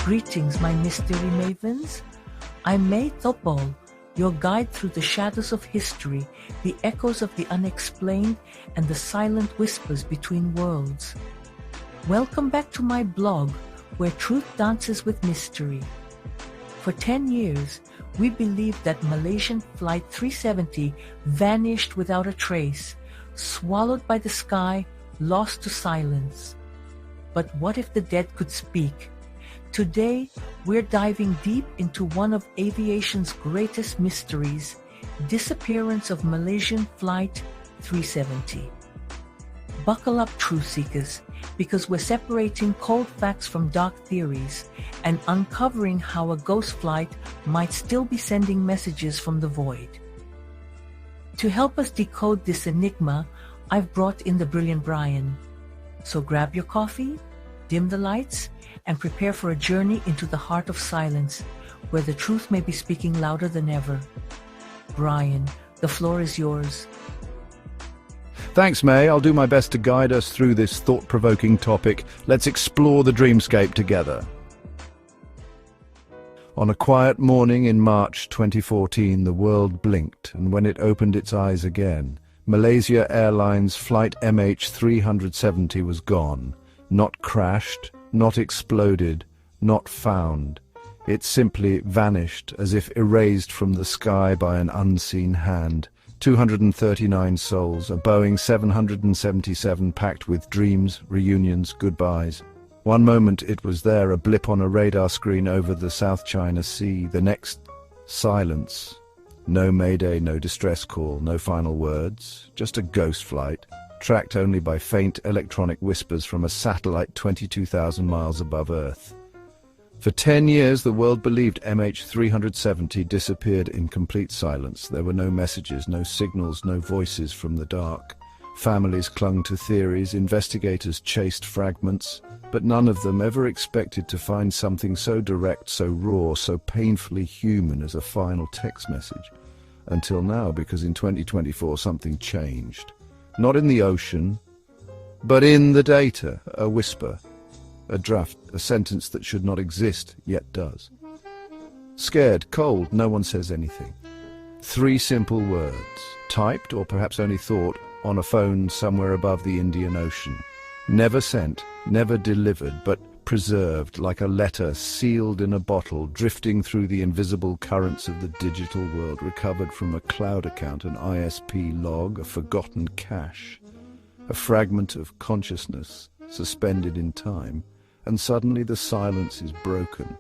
Greetings, my mystery mavens. I'm Tobol, your guide through the shadows of history, the echoes of the unexplained, and the silent whispers between worlds. Welcome back to my blog, where truth dances with mystery. For 10 years, we believed that Malaysian Flight 370 vanished without a trace, swallowed by the sky, lost to silence. But what if the dead could speak? Today, we're diving deep into one of aviation's greatest mysteries, Disappearance of Malaysian Flight 370. Buckle up, truth seekers, because we're separating cold facts from dark theories and uncovering how a ghost flight might still be sending messages from the void. To help us decode this enigma, I've brought in the brilliant Brian. So grab your coffee, dim the lights, and prepare for a journey into the heart of silence, where the truth may be speaking louder than ever. Brian, the floor is yours. Thanks, May. I'll do my best to guide us through this thought-provoking topic. Let's explore the dreamscape together. On a quiet morning in March 2014, the world blinked, and when it opened its eyes again, Malaysia Airlines Flight MH370 was gone. Not crashed, not exploded, not found. It simply vanished, as if erased from the sky by an unseen hand. 239 souls, a Boeing 777 packed with dreams, reunions, goodbyes. One moment it was there, a blip on a radar screen over the South China Sea. The next, silence. No mayday, no distress call, no final words. Just a ghost flight, tracked only by faint electronic whispers from a satellite 22,000 miles above Earth. For 10 years, the world believed MH370 disappeared in complete silence. There were no messages, no signals, no voices from the dark. Families clung to theories, investigators chased fragments, but none of them ever expected to find something so direct, so raw, so painfully human as a final text message. Until now, because in 2024 something changed. Not in the ocean, but in the data. A whisper, a draft, a sentence that should not exist, yet does. Scared, cold, no one says anything. 3 simple words, typed or perhaps only thought, on a phone somewhere above the Indian Ocean. Never sent, never delivered, but preserved like a letter sealed in a bottle, drifting through the invisible currents of the digital world, recovered from a cloud account, an ISP log, a forgotten cache, a fragment of consciousness suspended in time, and suddenly the silence is broken.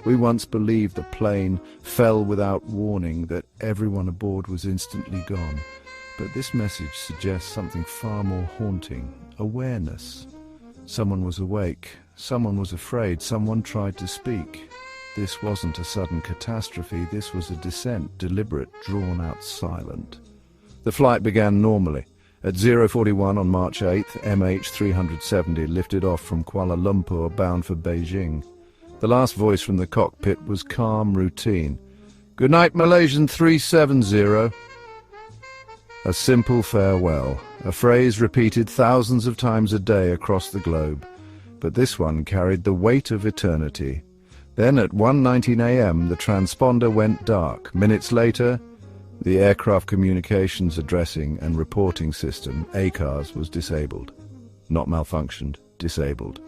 We once believed the plane fell without warning, that everyone aboard was instantly gone. But this message suggests something far more haunting: awareness. Someone was awake, someone was afraid, someone tried to speak. This wasn't a sudden catastrophe, this was a descent, deliberate, drawn-out, silent. The flight began normally. At 0:41 on March 8th, MH370 lifted off from Kuala Lumpur, bound for Beijing. The last voice from the cockpit was calm, routine. "Good night, Malaysian 370. A simple farewell, a phrase repeated thousands of times a day across the globe. But this one carried the weight of eternity. Then at 1:19 a.m. the transponder went dark. Minutes later, the aircraft communications addressing and reporting system, ACARS, was disabled. Not malfunctioned, disabled.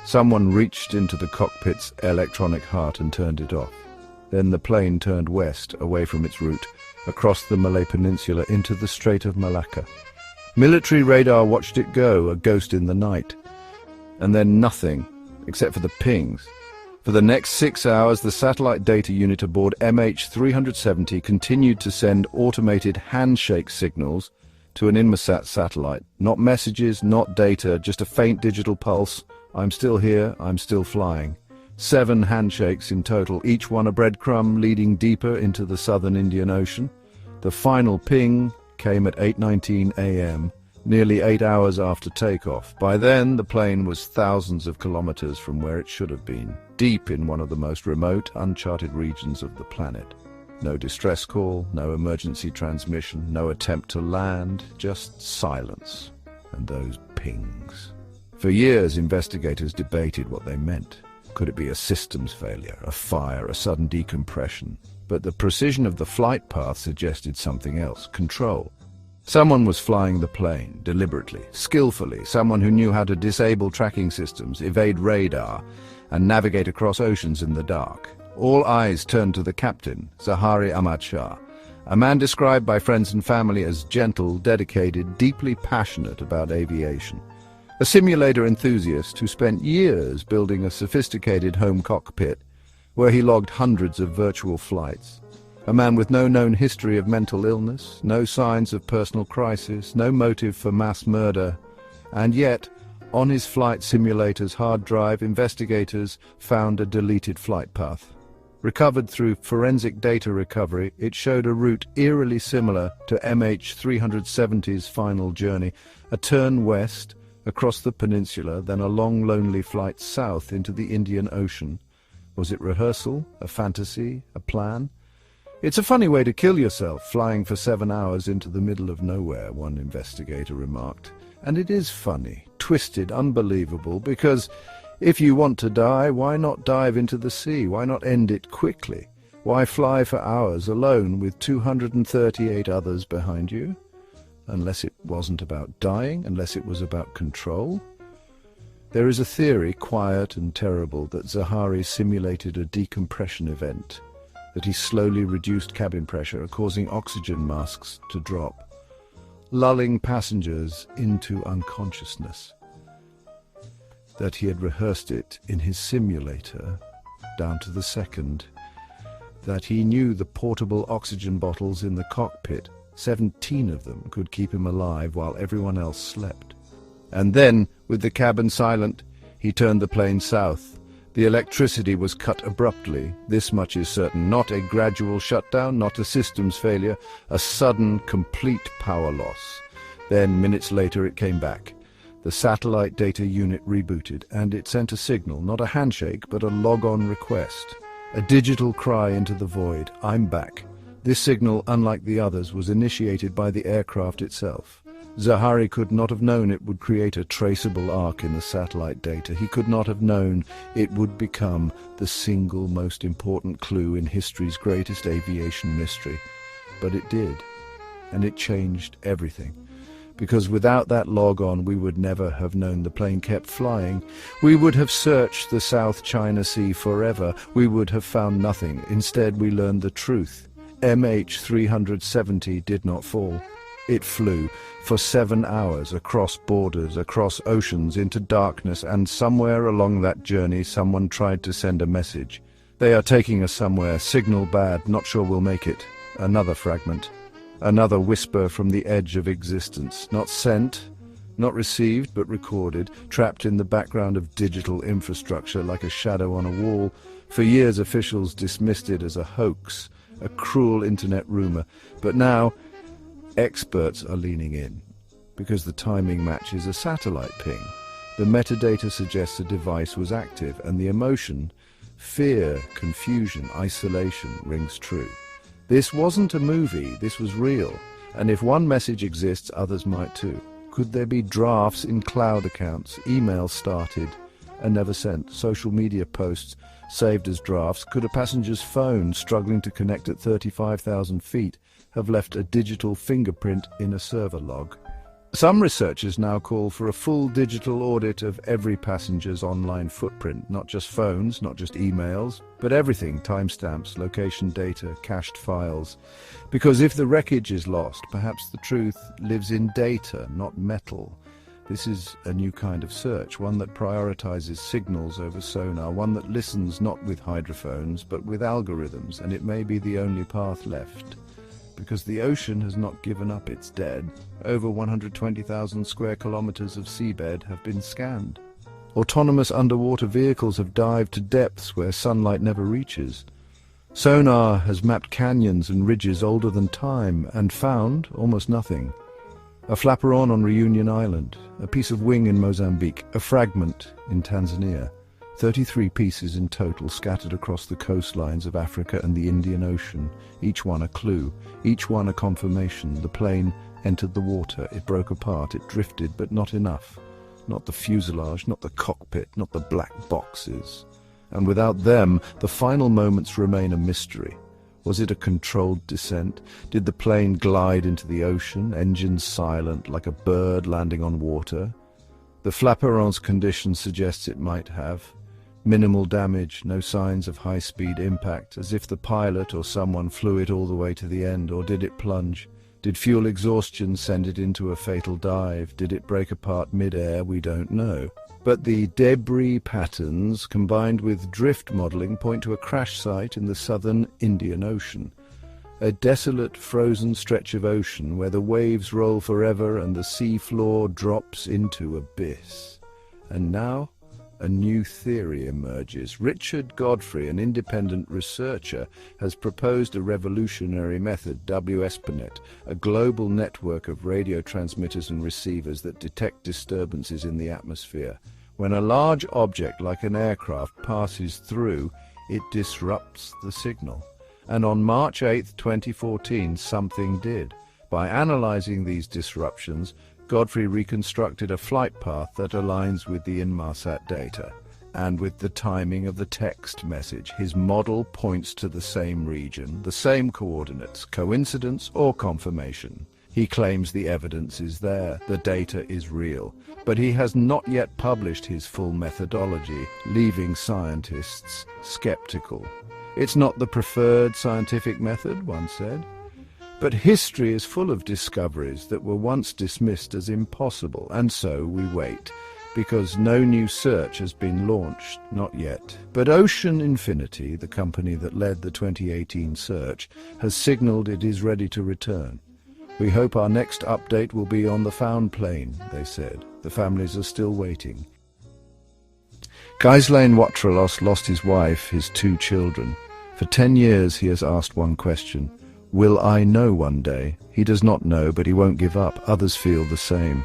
Someone reached into the cockpit's electronic heart and turned it off. Then the plane turned west, away from its route, across the Malay Peninsula into the Strait of Malacca. Military radar watched it go, a ghost in the night. And then nothing, except for the pings. For the next 6 hours, the satellite data unit aboard MH370 continued to send automated handshake signals to an Inmarsat satellite. Not messages, not data, just a faint digital pulse. I'm still here, I'm still flying. 7 handshakes in total, each one a breadcrumb leading deeper into the southern Indian Ocean. The final ping came at 8:19 a.m., nearly 8 hours after takeoff. By then, the plane was thousands of kilometers from where it should have been, deep in one of the most remote, uncharted regions of the planet. No distress call, no emergency transmission, no attempt to land, just silence and those pings. For years, investigators debated what they meant. Could it be a systems failure, a fire, a sudden decompression? But the precision of the flight path suggested something else: control. Someone was flying the plane, deliberately, skillfully, someone who knew how to disable tracking systems, evade radar, and navigate across oceans in the dark. All eyes turned to the captain, Zahari Ahmad Shah, a man described by friends and family as gentle, dedicated, deeply passionate about aviation. A simulator enthusiast who spent years building a sophisticated home cockpit where he logged hundreds of virtual flights. A man with no known history of mental illness, no signs of personal crisis, no motive for mass murder. And yet, on his flight simulator's hard drive, investigators found a deleted flight path. Recovered through forensic data recovery, it showed a route eerily similar to MH370's final journey, a turn west across the peninsula, then a long, lonely flight south into the Indian Ocean. Was it rehearsal, a fantasy, a plan? It's a funny way to kill yourself, flying for 7 hours into the middle of nowhere, one investigator remarked. And it is funny, twisted, unbelievable, because if you want to die, why not dive into the sea? Why not end it quickly? Why fly for hours alone with 238 others behind you? Unless it wasn't about dying, unless it was about control? There is a theory, quiet and terrible, that Zahari simulated a decompression event, that he slowly reduced cabin pressure, causing oxygen masks to drop, lulling passengers into unconsciousness. That he had rehearsed it in his simulator, down to the second. That he knew the portable oxygen bottles in the cockpit, 17 of them, could keep him alive while everyone else slept. And then, with the cabin silent, he turned the plane south. The electricity was cut abruptly. This much is certain: not a gradual shutdown, not a systems failure, a sudden, complete power loss. Then, minutes later, it came back. The satellite data unit rebooted, and it sent a signal, not a handshake, but a log-on request. A digital cry into the void: I'm back. This signal, unlike the others, was initiated by the aircraft itself. Zahari could not have known it would create a traceable arc in the satellite data. He could not have known it would become the single most important clue in history's greatest aviation mystery. But it did, and it changed everything. Because without that log-on, we would never have known the plane kept flying. We would have searched the South China Sea forever. We would have found nothing. Instead, we learned the truth. MH370 did not fall. It flew for 7 hours across borders, across oceans, into darkness, and somewhere along that journey someone tried to send a message. They are taking us somewhere, signal bad, not sure we'll make it. Another fragment. Another whisper from the edge of existence, not sent, not received, but recorded, trapped in the background of digital infrastructure like a shadow on a wall. For years officials dismissed it as a hoax, a cruel internet rumor, but now experts are leaning in, because the timing matches a satellite ping. The metadata suggests a device was active, and the emotion, fear, confusion, isolation, rings true. This wasn't a movie, this was real, and if one message exists, others might too. Could there be drafts in cloud accounts, emails started and never sent, social media posts saved as drafts? Could a passenger's phone, struggling to connect at 35,000 feet, have left a digital fingerprint in a server log? Some researchers now call for a full digital audit of every passenger's online footprint, not just phones, not just emails, but everything: timestamps, location data, cached files. Because if the wreckage is lost, perhaps the truth lives in data, not metal. This is a new kind of search, one that prioritizes signals over sonar, one that listens not with hydrophones, but with algorithms, and it may be the only path left. Because the ocean has not given up its dead. Over 120,000 square kilometers of seabed have been scanned. Autonomous underwater vehicles have dived to depths where sunlight never reaches. Sonar has mapped canyons and ridges older than time and found almost nothing. A flaperon on Reunion Island, a piece of wing in Mozambique, a fragment in Tanzania. 33 pieces in total scattered across the coastlines of Africa and the Indian Ocean, each one a clue, each one a confirmation. The plane entered the water, it broke apart, it drifted, but not enough. Not the fuselage, not the cockpit, not the black boxes. and without them, the final moments remain a mystery. Was it a controlled descent? Did the plane glide into the ocean, engines silent, like a bird landing on water? The flaperon's condition suggests it might have. Minimal damage, no signs of high-speed impact, as if the pilot or someone flew it all the way to the end, or did it plunge? Did fuel exhaustion send it into a fatal dive? Did it break apart mid-air? We don't know. But the debris patterns, combined with drift modeling, point to a crash site in the southern Indian Ocean. A desolate, frozen stretch of ocean where the waves roll forever and the sea floor drops into abyss. And now, a new theory emerges. Richard Godfrey, an independent researcher, has proposed a revolutionary method, WSPNet, a global network of radio transmitters and receivers that detect disturbances in the atmosphere. When a large object like an aircraft passes through, it disrupts the signal. And on March 8, 2014, something did. By analyzing these disruptions, Godfrey reconstructed a flight path that aligns with the Inmarsat data. And with the timing of the text message, his model points to the same region, the same coordinates, coincidence or confirmation. He claims the evidence is there, the data is real, but he has not yet published his full methodology, leaving scientists skeptical. It's not the preferred scientific method, one said. But history is full of discoveries that were once dismissed as impossible, and so we wait, because no new search has been launched, not yet. But Ocean Infinity, the company that led the 2018 search, has signaled it is ready to return. We hope our next update will be on the found plane, they said. The families are still waiting. Ghislaine Watralos lost his wife, his 2 children. For 10 years he has asked one question: will I know one day? He does not know, but he won't give up. Others feel the same.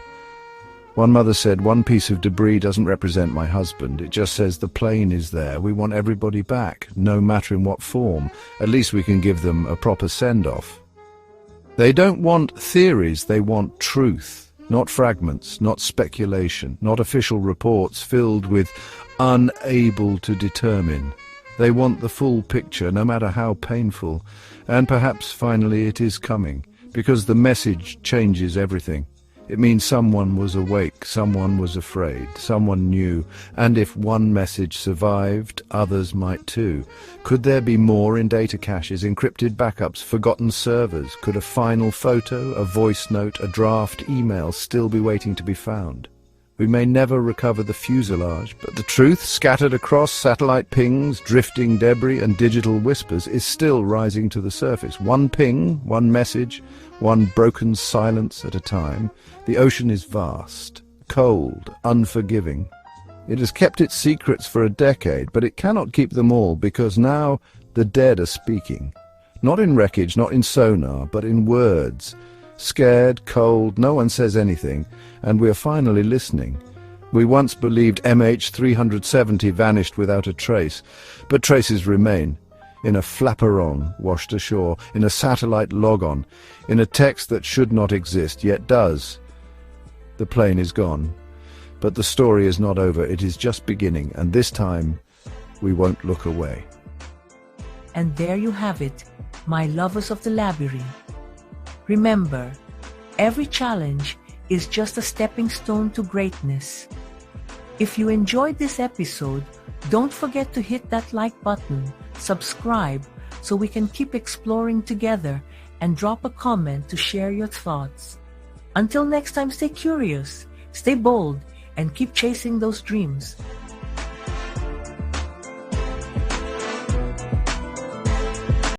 One mother said, one piece of debris doesn't represent my husband. It just says the plane is there. We want everybody back, no matter in what form. At least we can give them a proper send-off. They don't want theories, they want truth. Not fragments, not speculation, not official reports filled with unable to determine. They want the full picture, no matter how painful. And perhaps finally it is coming, because the message changes everything. It means someone was awake, someone was afraid, someone knew, and if one message survived, others might too. Could there be more in data caches, encrypted backups, forgotten servers? Could a final photo, a voice note, a draft email still be waiting to be found? We may never recover the fuselage, but the truth, scattered across satellite pings, drifting debris and digital whispers, is still rising to the surface. One ping, one message, one broken silence at a time. The ocean is vast, cold, unforgiving. It has kept its secrets for a decade, but it cannot keep them all, because now the dead are speaking. Not in wreckage, not in sonar, but in words. Scared, cold, no one says anything, and we are finally listening. We once believed MH370 vanished without a trace, but traces remain. In a flaperon washed ashore, in a satellite logon, in a text that should not exist, yet does. The plane is gone, but the story is not over. It is just beginning, and this time we won't look away. And there you have it, my lovers of the labyrinth. Remember, every challenge is just a stepping stone to greatness. If you enjoyed this episode, don't forget to hit that like button, subscribe so we can keep exploring together, and drop a comment to share your thoughts. Until next time, stay curious, stay bold, and keep chasing those dreams.